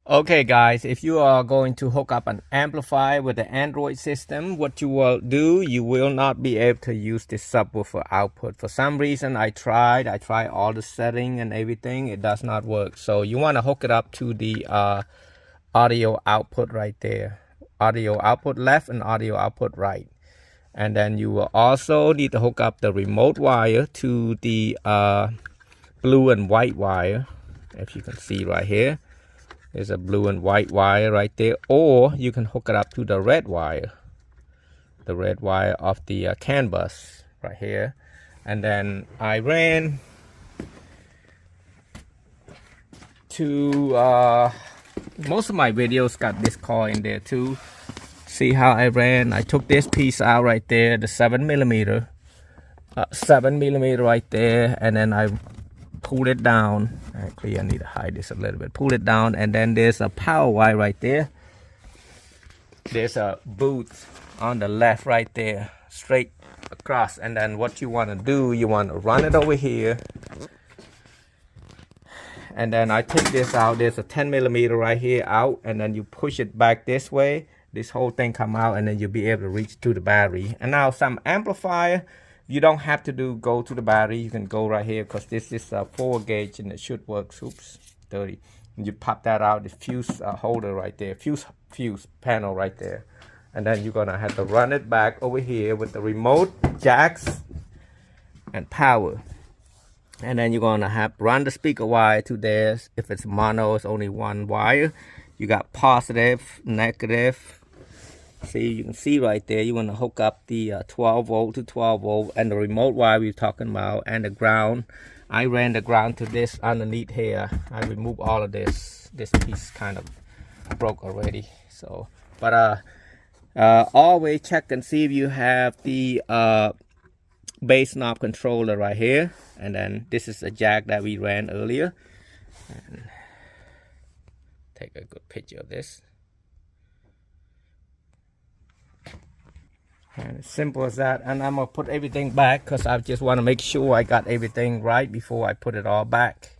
Okay guys, if you are going to hook up an amplifier with the Android system, what you will do, you will not be able to use this subwoofer output. For some reason, I tried all the setting and everything, it does not work. So you want to hook it up to the audio output right there. Audio output left and audio output right. And then you will also need to hook up the remote wire to the blue and white wire, if you can see right here. There's a blue and white wire right there, or you can hook it up to the red wire of the CAN bus right here. And then I ran to most of my videos got this coil in there too. See how I ran? I took this piece out right there, the 7mm right there, and then I pull it down. Actually, I need to hide this a little bit. Pull it down, and then there's a power wire right there. There's a boot on the left right there, straight across. And then what you want to do, you want to run it over here. And then I take this out. There's a 10mm right here out, and then you push it back this way. This whole thing come out, and then you'll be able to reach to the battery. And now some amplifier, you don't have to go to the battery. You can go right here, because this is a 4 gauge and it should work. Oops, 30. And you pop that out, the fuse holder right there, fuse panel right there. And then you're gonna have to run it back over here with the remote, jacks, and power. And then you're gonna have run the speaker wire to there. If it's mono, it's only one wire. You got positive, negative. See, you can see right there, you want to hook up the 12 volt to 12 volt and the remote wire we were talking about, and the ground. I ran the ground to this underneath here. I removed all of this. This piece kind of broke already. So, but always check and see if you have the bass knob controller right here. And then this is a jack that we ran earlier. And take a good picture of this. And it's simple as that. And I'm gonna put everything back because I just want to make sure I got everything right before I put it all back.